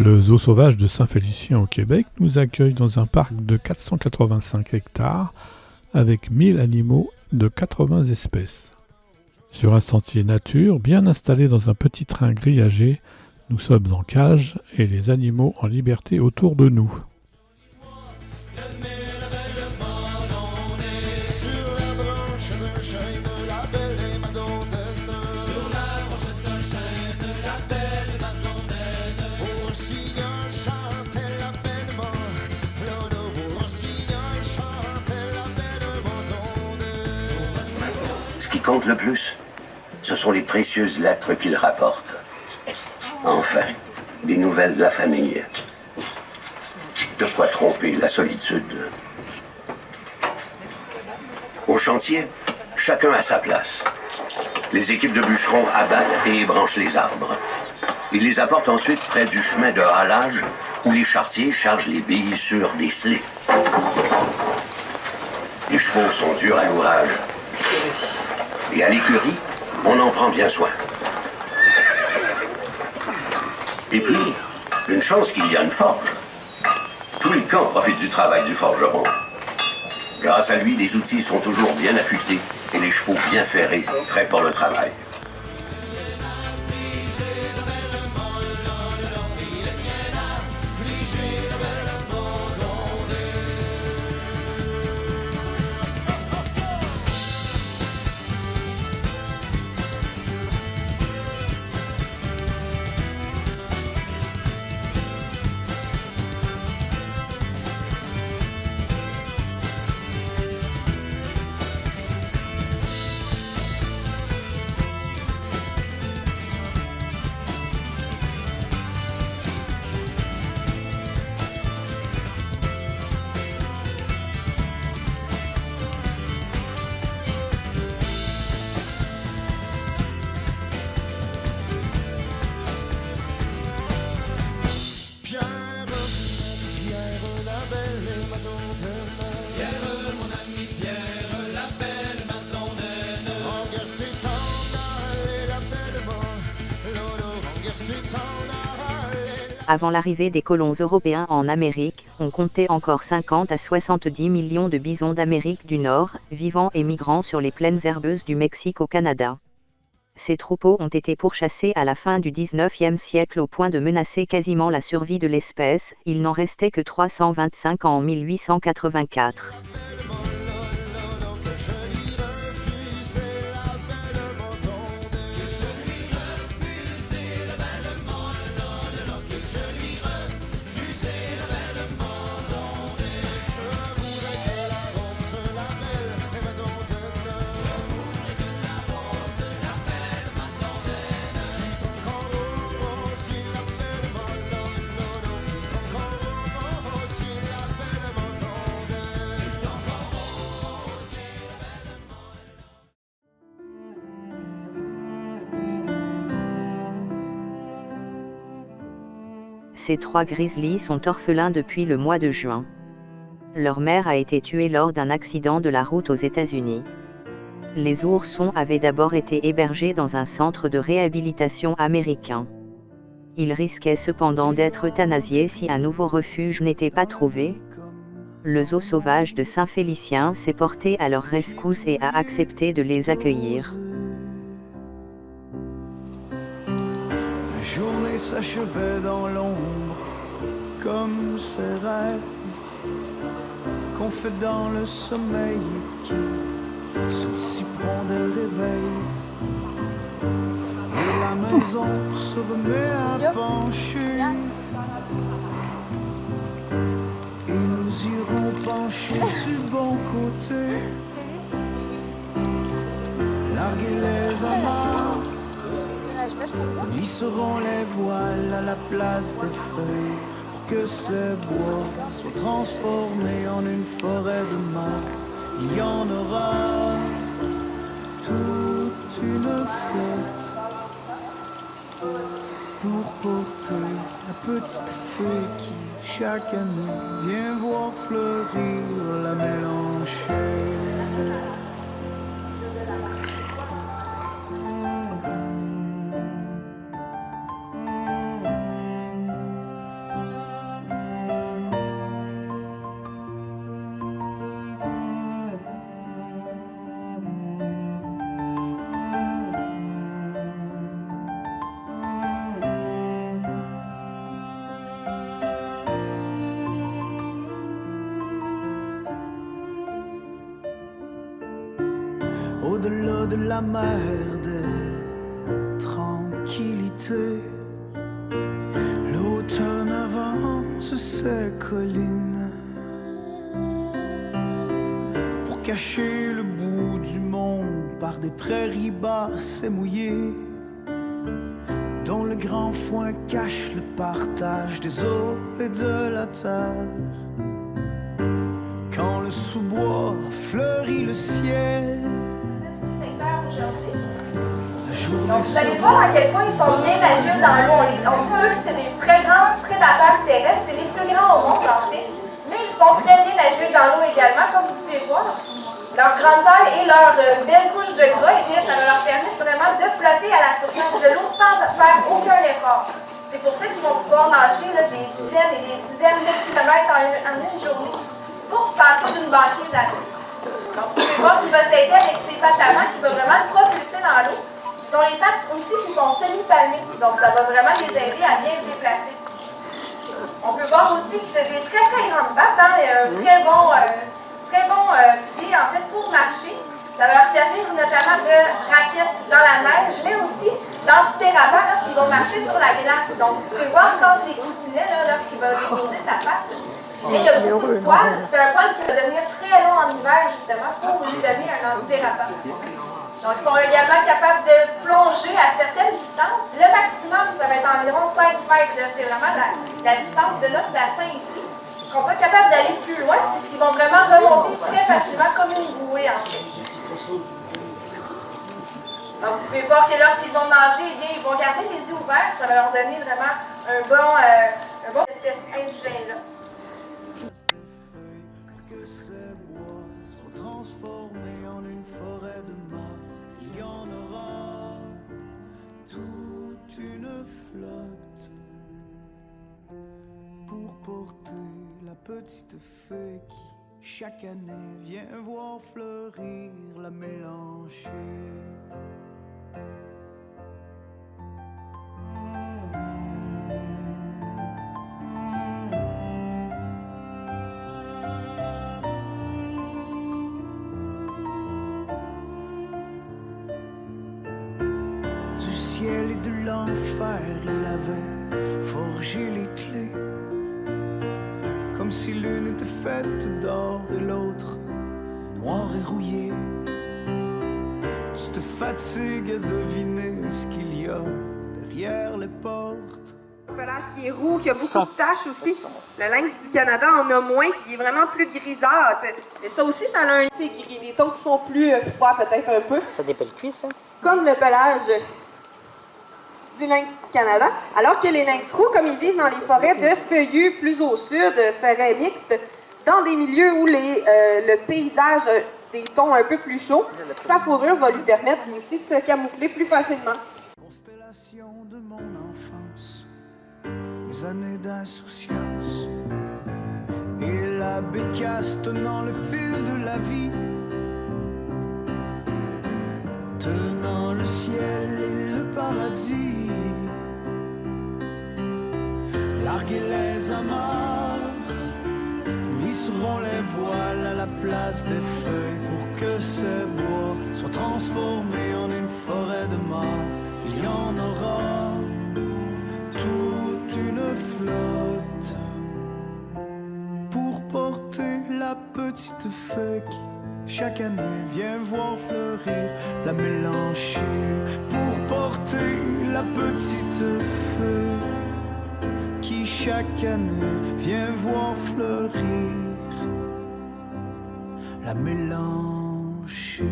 Le zoo sauvage de Saint-Félicien au Québec nous accueille dans un parc de 485 hectares avec 1000 animaux de 80 espèces. Sur un sentier nature bien installé dans un petit train grillagé, nous sommes en cage et les animaux en liberté autour de nous. Ce qui compte le plus, ce sont les précieuses lettres qu'il rapporte. Enfin, des nouvelles de la famille. De quoi tromper la solitude. Au chantier, chacun a sa place. Les équipes de bûcherons abattent et ébranchent les arbres. Ils les apportent ensuite près du chemin de halage où les charretiers chargent les billes sur des slés. Les chevaux sont durs à l'ouvrage. Et à l'écurie, on en prend bien soin. Et puis, une chance qu'il y a une forge. Tout le camp profite du travail du forgeron. Grâce à lui, les outils sont toujours bien affûtés et les chevaux bien ferrés, prêts pour le travail. Avant l'arrivée des colons européens en Amérique, on comptait encore 50 à 70 millions de bisons d'Amérique du Nord, vivant et migrant sur les plaines herbeuses du Mexique au Canada. Ces troupeaux ont été pourchassés à la fin du XIXe siècle au point de menacer quasiment la survie de l'espèce, il n'en restait que 325 en 1884. Ces trois grizzlies sont orphelins depuis le mois de juin. Leur mère a été tuée lors d'un accident de la route aux États-Unis. Les oursons avaient d'abord été hébergés dans un centre de réhabilitation américain. Ils risquaient cependant d'être euthanasiés si un nouveau refuge n'était pas trouvé. Le zoo sauvage de Saint-Félicien s'est porté à leur rescousse et a accepté de les accueillir. La journée s'achevait dans l'ombre, comme ces rêves qu'on fait dans le sommeil qui se dissiperont dès le réveil. Et la maison se remet à pencher. Et nous irons pencher du bon côté, larguer les amarres. Lisseront les voiles à la place des feuilles pour que ces bois soient transformés en une forêt de mar. Il y en aura toute une flotte pour porter la petite fée qui chaque année vient voir fleurir la mélanchée. au-delà de la mer de tranquillité. L'automne avance ses collines pour cacher le bout du monde par des prairies basses et mouillées, dont le grand foin cache le partage des eaux et de la terre. Quand le sous-bois fleurit le ciel. Donc vous allez voir à quel point ils sont bien agiles dans l'eau. On dit d'eux que c'est des très grands prédateurs terrestres, c'est les plus grands au monde en fait. Mais ils sont très bien agiles dans l'eau également, comme vous pouvez voir. Leur grande taille et leur belle couche de gras, eh bien, ça va leur permettre vraiment de flotter à la surface de l'eau sans faire aucun effort. C'est pour ça qu'ils vont pouvoir nager là, des dizaines et des dizaines de kilomètres en une journée pour passer d'une banquise à l'autre. Donc vous pouvez voir qu'il va s'aider avec ses pattes avant, qui va vraiment le propulser dans l'eau. Ils ont les pattes aussi qui sont semi-palmées, donc ça va vraiment les aider à bien se déplacer. On peut voir aussi que c'est des très très grandes pattes, hein, et un très bon pied en fait pour marcher. Ça va leur servir notamment de raquette dans la neige, mais aussi d'antidérapant lorsqu'ils vont marcher sur la glace. Donc vous pouvez voir quand les coussinets, lorsqu'il va déposer sa patte, il y a beaucoup de poils. C'est un poil qui va devenir très long en hiver justement pour lui donner un antidérapant. Donc, ils sont également capables de plonger à certaines distances. Le maximum, ça va être environ 5 mètres. C'est vraiment la distance de notre bassin ici. Ils ne seront pas capables d'aller plus loin puisqu'ils vont vraiment remonter très facilement comme une bouée en fait. Donc, vous pouvez voir que lorsqu'ils vont nager, eh bien, ils vont garder les yeux ouverts. Ça va leur donner vraiment un bon espèce indigène là. Transformé en une forêt de mort, il y en aura toute une flotte pour porter la petite fée qui chaque année vient voir fleurir la mélanchée. Et de l'enfer, il avait forgé les clés, comme si l'une était faite d'or et l'autre noire et rouillée. Tu te fatigues à deviner ce qu'il y a derrière les portes. Un pelage qui est roux, qui a beaucoup de taches aussi. Le lynx du Canada en a moins, puis il est vraiment plus grisâtre. Mais ça aussi, ça a un c'est gris. Les tons qui sont plus froids peut-être un peu. Ça dépelle cuisse, ça? Comme le pelage du lynx du Canada, alors que les lynx roux, comme ils vivent dans les forêts de feuillus plus au sud, forêts mixtes, dans des milieux où le paysage a des tons un peu plus chauds, sa fourrure va lui permettre aussi de se camoufler plus facilement. Constellation de mon enfance, mes années d'insouciance, et la bécasse tenant le fil de la vie, tenant le ciel et le paradis. Larguer les amarres, nous hisserons les voiles à la place des feuilles pour que ces bois soient transformés en une forêt de mort. Il y en aura toute une flotte pour porter la petite fée qui chaque année vient voir fleurir la mélanchée, pour porter la petite fée qui chaque année vient voir fleurir la mélanchée.